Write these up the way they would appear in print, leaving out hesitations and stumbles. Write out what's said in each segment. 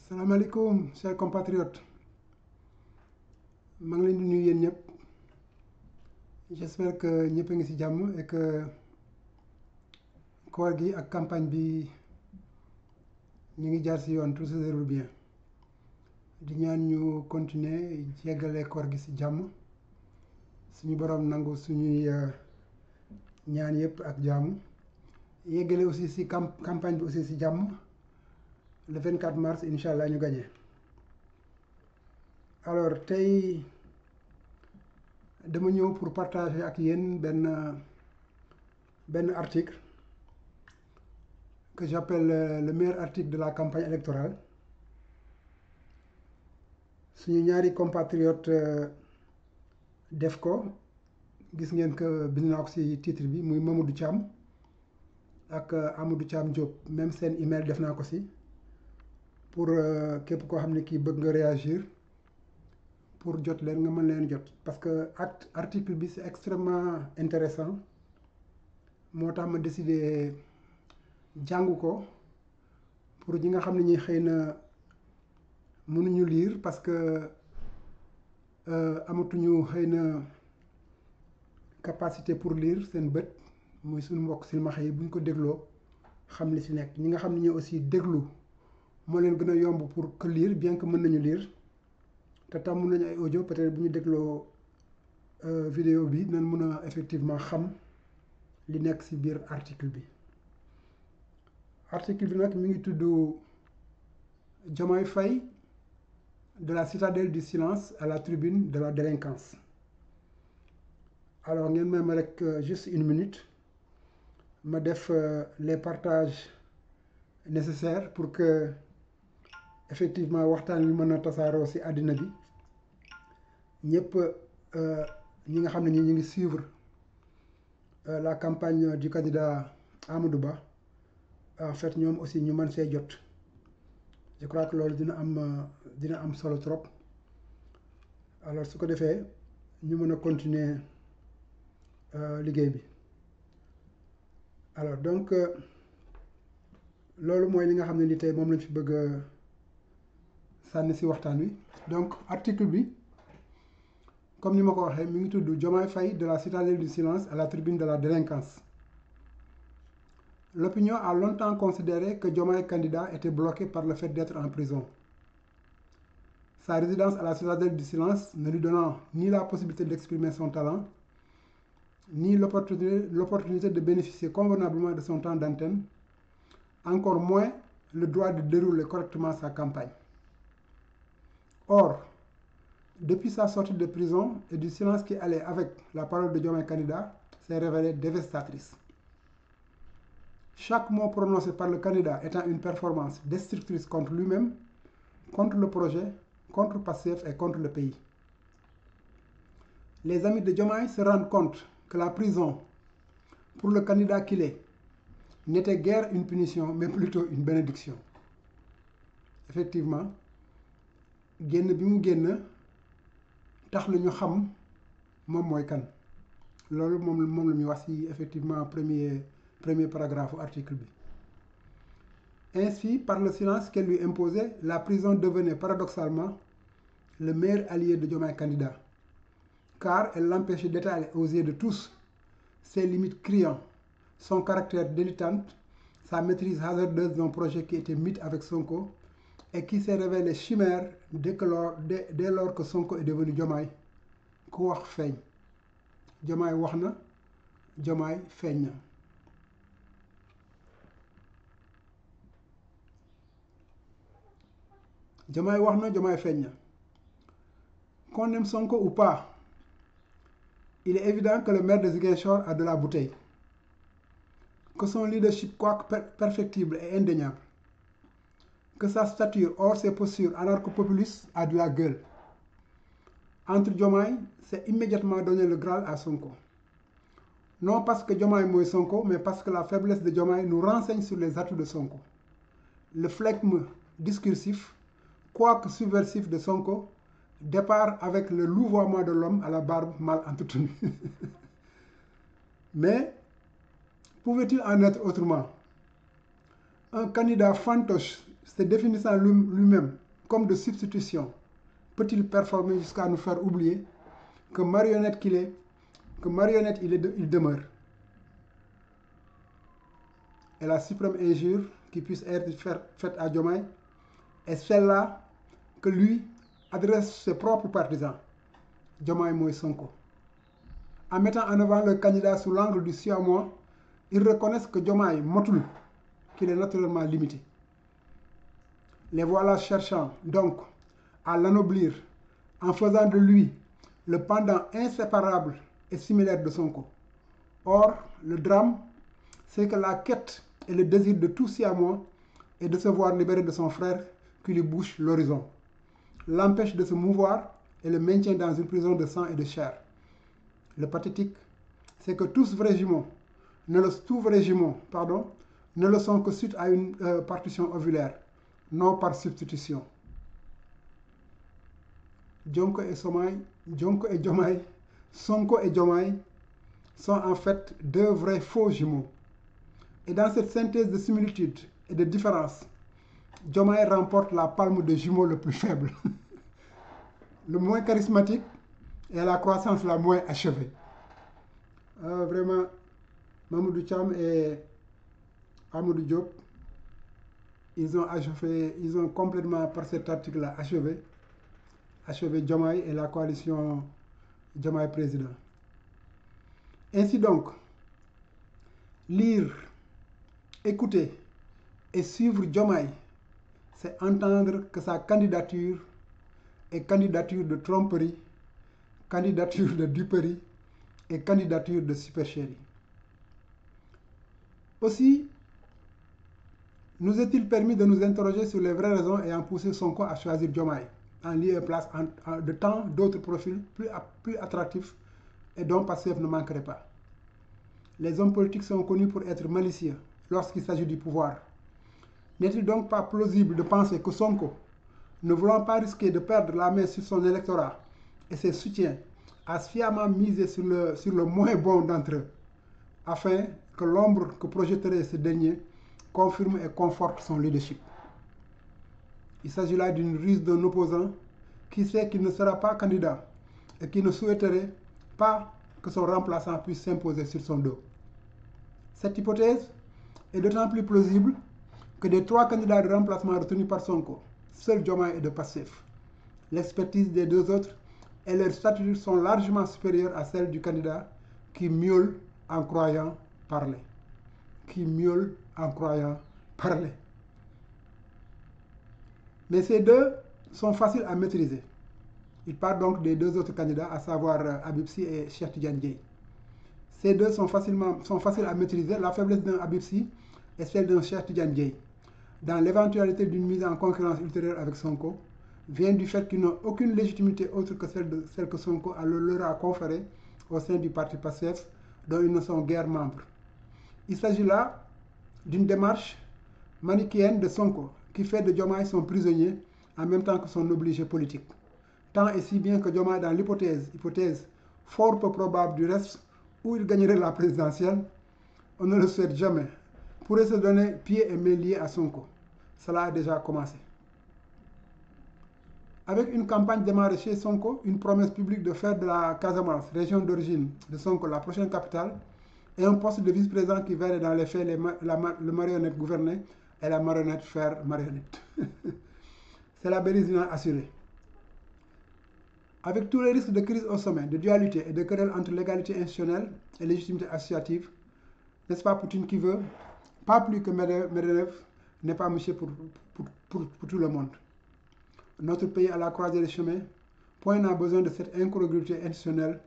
Salam alaikum, chers compatriotes. Je suis venu à J'espère que nous sommes ici et que la campagne bi tout se déroule bien. Nous continuer à faire koor gi ci jamm suñu borom nangu suñuy ñaan yépp ak jamm yeggale aussi ci campagne bi aussi ci jamm le 24 mars inchallah ñu gagné. Alors tay dama ñëw pour partager ak yéen ben article que j'appelle le meilleur article de la campagne électorale. Suñu ñaari compatriotes def ko gis ngeen que bind naa ko ci titre bi muy Mamadou Thiam ak Amadou Thiam Diop même seen email def naa ko ci pour képp koo xam ne kii bëgg nga réagir pour jot leen nga mën leen jot parce que article bi c'est extrêmement intéressant moo tax ma décidé jàng ko pour ñi nga xam ne ñi xëy na mënuñu lire parce que amatuñu xëy na capacité pour lire seen bët muy suñu mbokk silmaxa yi buñ ko dégloo xam li ci nekk ñi nga xam ne ñi aussi déglu moo leen gën a yomb pour que lire bien que mën nañu lire te tam mën nañu ay audio peut-être bu ñu dégloo vidéo bi dinañ mën a effectivement xam li nekk ci biir article bi nag mi ngi tudd Diomaye Faye de la citadelle du silence à la tribune de la délinquance. Alors ngeen may ma rek juste une minute ma def les partages nécessaires pour que effectivement waxtaan wi mën a tasaaroo ci àddina bi ñëpp ñi nga xam ne ñu ngi suivre la campagne du candidat Amadou Ba en fait ñoom aussi ñu mën see jot. Je crois que loolu dina am solo trop alors su ko defee ñu mën a continuer liggéey bi alors donc loolu mooy li nga xam ne li tey moom lañ fi bëgg a sànni ci waxtaan wi donc article bi comme ni ma ko waxee mi ngi tudd Diomaye Faye de la citadelle du silence à la tribune de la délinquance. L'opinion a longtemps considéré que Diomaye candidat était bloqué par le fait d'être en prison. Sa résidence à la citadelle du silence ne lui donnant ni la possibilité d'exprimer son talent, ni l'opportunité de bénéficier convenablement de son temps d'antenne, encore moins le droit de dérouler correctement sa campagne. Or, depuis sa sortie de prison et du silence qui allait avec la parole de Diomaye candidat, s'est révélée dévastatrice. Chaque mot prononcé par le candidat étant une performance destructrice contre lui-même, contre le projet, contre Pastef et contre le pays. Les amis de Diomaye se rendent compte que la prison, pour le candidat qu'il est, n'était guère une punition, mais plutôt une bénédiction. Effectivement, génn bi mu génn tax na ñu xam moom mooy kan loolu moom la ñu wax ci effectivement premier paragraphe de l'article. Ainsi, par le silence qu'elle lui imposait, la prison devenait paradoxalement le meilleur allié de Diomaye candidat, car elle l'empêchait d'étaler aux yeux de tous ses limites criantes, son caractère dilettante, sa maîtrise hasardeuse d'un projet qui était mythe avec Sonko et qui s'est révélé chimère dès lors que Sonko est devenu Diomaye. Ku wax feeñ Diomaye wax na Diomaye feeñ na. Diomaye wax na Diomaye feeñ na. Qu'on aime Sonko ou pas, il est évident que le maire de Ziguinchor a de la bouteille, que son leadership quoique perfectible est indéniable, que sa stature hors ses postures anarcho-populistes a de la gueule. Entre Diomaye, c'est immédiatement donner le Graal à Sonko. Non parce que Diomaye mooy Sonko, mais parce que la faiblesse de Diomaye nous renseigne sur les atouts de Sonko. Le flegme discursif, quoique subversif de Sonko, départ avec le louvoiement de l'homme à la barbe mal entretenue. Mais pouvait-il en être autrement? Un candidat fantoche se définissant lui-même comme de substitution, peut-il performer jusqu'à nous faire oublier que marionnette qu'il est, il demeure? Et la suprême injure qui puisse être faite à Diomaye est celle-là que lui adresse ses propres partisans, Diomaye Moïse Sonko. En mettant en avant le candidat sous l'angle du siamois, ils reconnaissent que Diomaye motul, qu'il est naturellement limité. Les voilà cherchant donc à l'anoblir en faisant de lui le pendant inséparable et similaire de Sonko. Or, le drame, c'est que la quête et le désir de tout siamois est de se voir libéré de son frère qui lui bouche l'horizon, l'empêche de se mouvoir et le maintient dans une prison de sang et de chair. Le pathétique, c'est que tous vrais jumeaux ne le sont que suite à une partition ovulaire, non par substitution. Dionko et Diomaye, Sonko et Diomaye sont en fait deux vrais faux jumeaux. Et dans cette synthèse de similitude et de différence, Diomaye remporte la palme de jumeau le plus faible, le moins charismatique et à la croissance la moins achevée. Vraiment, Mamadou Thiam et Amadou Diop, ils ont complètement, par cet article-là, achevé Diomaye et la coalition Diomaye président. Ainsi donc, lire, écouter et suivre Diomaye, c'est entendre que sa candidature est candidature de tromperie, candidature de duperie et candidature de supercherie. Aussi, nous est-il permis de nous interroger sur les vraies raisons ayant poussé Sonko à choisir Diomaye, en lieu et place de tant d'autres profils plus attractifs et dont Pastef ne manquerait pas. Les hommes politiques sont connus pour être malicieux lorsqu'il s'agit du pouvoir. N'est-il donc pas plausible de penser que Sonko, ne voulant pas risquer de perdre la main sur son électorat et ses soutiens, a sciemment misé sur le moins bon d'entre eux, afin que l'ombre que projetterait ce dernier confirme et conforte son leadership? Il s'agit là d'une ruse d'un opposant qui sait qu'il ne sera pas candidat et qui ne souhaiterait pas que son remplaçant puisse s'imposer sur son dos. Cette hypothèse est d'autant plus plausible que des 3 candidats de remplacement retenus par Sonko, seul Diomaye est de Pastef. L'expertise des 2 autres et leur stature sont largement supérieures à celle du candidat qui miaule en croyant parler. Mais ces 2 sont faciles à maîtriser. Il part donc des 2 autres candidats, à savoir Habib Sy et Cheikh Tidiane Dièye. Ces 2 sont faciles à maîtriser. La faiblesse d'un Habib Sy est celle d'un Cheikh Tidiane Dièye. Dans l'éventualité d'une mise en concurrence ultérieure avec Sonko, vient du fait qu'ils n'ont aucune légitimité autre que celle que Sonko leur a conférée au sein du parti Pastef, dont ils ne sont guère membres. Il s'agit là d'une démarche manichéenne de Sonko, qui fait de Diomaye son prisonnier en même temps que son obligé politique. Tant et si bien que Diomaye, dans l'hypothèse fort peu probable du reste, où il gagnerait la présidentielle, on ne le souhaite jamais, pourrait se donner pieds et mains liés à Sonko. Cela a déjà commencé. Avec une campagne démarrée chez Sonko, une promesse publique de faire de la Casamance, région d'origine de Sonko, la prochaine capitale, et un poste de vice-président qui verrait dans les faits le marionnette gouverner et la marionnette faire marionnette. C'est la bérésina assurée. Avec tous les risques de crise au sommet, de dualité et de querelle entre légalité institutionnelle et légitimité associative, n'est-ce pas Poutine qui veut, pas plus que Medvedev n'est pas monsieur pour tout le monde. Notre pays à la croisée des chemins, point n'a besoin de cette incongruité institutionnelle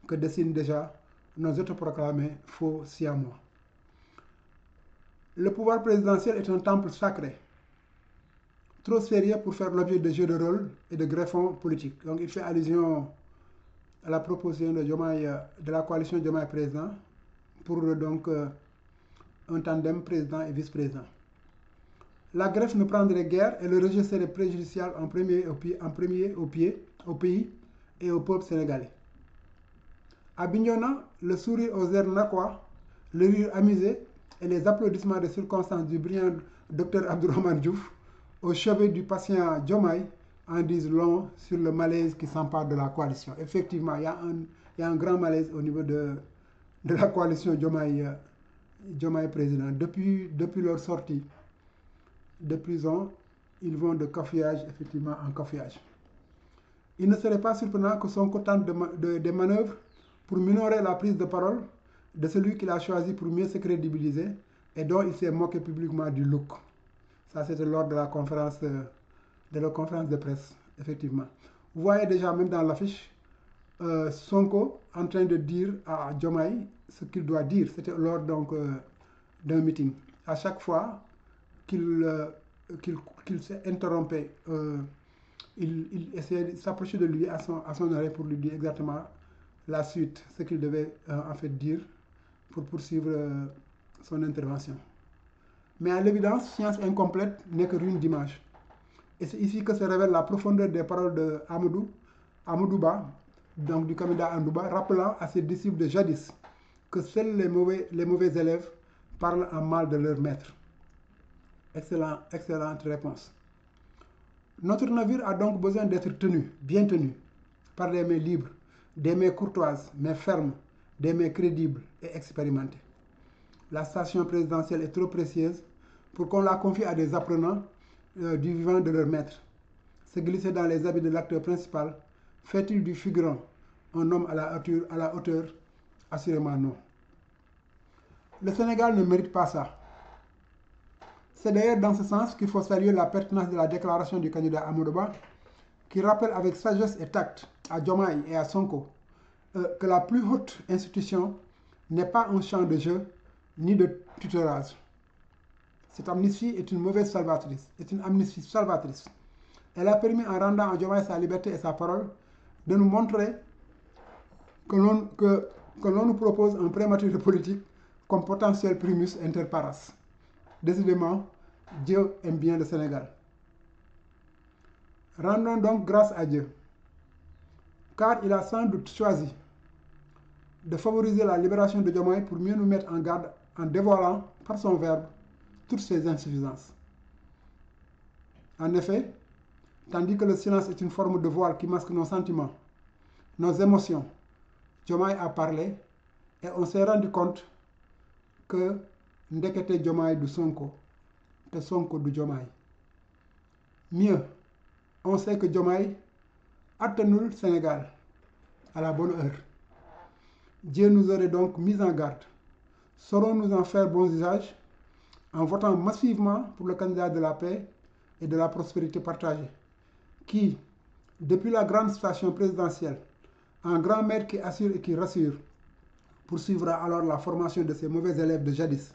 que dessinent déjà nos autoproclamés faux siamois. Le pouvoir présidentiel est un temple sacré, trop sérieux pour faire l'objet de jeux de rôle et de greffons politiques. Donc il fait allusion à la proposition de la coalition Diomaye président pour donc un tandem président et vice-président. La greffe ne prendrait guère et le rejet serait préjudiciable en premier au pays et au peuple sénégalais. À Bignona, le sourire aux airs narquois, le rire amusé et les applaudissements de circonstance du brillant Dr Abdourahmane Diouf au chevet du patient Diomaye en disent long sur le malaise qui s'empare de la coalition. Effectivement, il y a un grand malaise au niveau de la coalition Diomaye président. Depuis leur sortie de prison, ils vont de cafouillage effectivement en cafouillage. Il ne serait pas surprenant que Sonko tente des manœuvres pour minorer la prise de parole de celui qu'il a choisi pour mieux se crédibiliser et dont il s'est moqué publiquement du look. Ça, c'était lors de la conférence de presse, effectivement. Vous voyez déjà, même dans l'affiche, Sonko en train de dire à Diomaye ce qu'il doit dire. C'était lors donc d'un meeting. À chaque fois qu'il s'interrompait, il essayait de s'approcher de lui à son oreille pour lui dire exactement la suite, ce qu'il devait en fait dire pour poursuivre son intervention. Mais à l'évidence, science incomplète n'est que ruine d'image. Et c'est ici que se révèle la profondeur des paroles de Amadouba, donc du candidat Andouba, rappelant à ses disciples de jadis que seuls les mauvais élèves parlent en mal de leur maître. Excellente réponse. Notre navire a donc besoin d'être tenu, bien tenu, par des mains libres, des mains courtoises, mais fermes, des mains crédibles et expérimentées. La station présidentielle est trop précieuse pour qu'on la confie à des apprenants du vivant de leur maître. Se glisser dans les habits de l'acteur principal, fait-il du figurant un homme à la hauteur? Assurément non. Le Sénégal ne mérite pas ça. C'est d'ailleurs dans ce sens qu'il faut saluer la pertinence de la déclaration du candidat Amadouba, qui rappelle avec sagesse et tact à Diomaye et à Sonko que la plus haute institution n'est pas un champ de jeu ni de tutorage. Cette amnistie est une mauvaise salvatrice, est une amnistie salvatrice. Elle a permis, en rendant à Diomaye sa liberté et sa parole, de nous montrer que l'on nous propose un prématuré politique comme potentiel primus inter pares. Décidément, Dieu aime bien le Sénégal. Rendons donc grâce à Dieu, car il a sans doute choisi de favoriser la libération de Diomaye pour mieux nous mettre en garde en dévoilant par son verbe toutes ses insuffisances. En effet, tandis que le silence est une forme de voile qui masque nos sentiments, nos émotions, Diomaye a parlé et on s'est rendu compte que ndekete Diomaye du Sonko, te Sonko du Diomaye. Mieux, on sait que Diomaye atténue le Sénégal à la bonne heure. Dieu nous aurait donc mis en garde. Saurons-nous en faire bon usage en votant massivement pour le candidat de la paix et de la prospérité partagée, qui, depuis la grande station présidentielle, un grand maître qui assure et qui rassure, poursuivra alors la formation de ces mauvais élèves de jadis,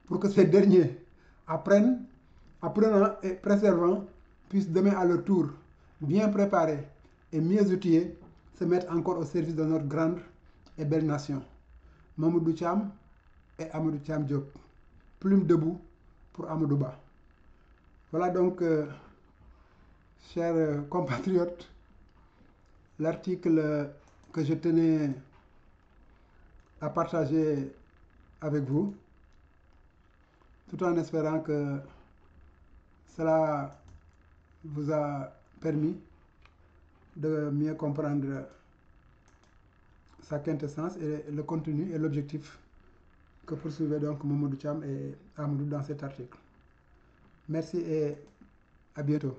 pour que ces derniers apprenant et préservant, puissent demain à leur tour, bien préparés et mieux outillés, se mettre encore au service de notre grande et belle nation. Mamadou Thiam et Amadou Thiam Diop. Plume debout pour Amadouba. Voilà donc, chers compatriotes, l'article que je tenais à partager avec vous, tout en espérant que cela vous a permis de mieux comprendre sa quintessence et le contenu et l'objectif que poursuivait donc Mamadou Thiam et Amadou dans cet article. Merci et à bientôt.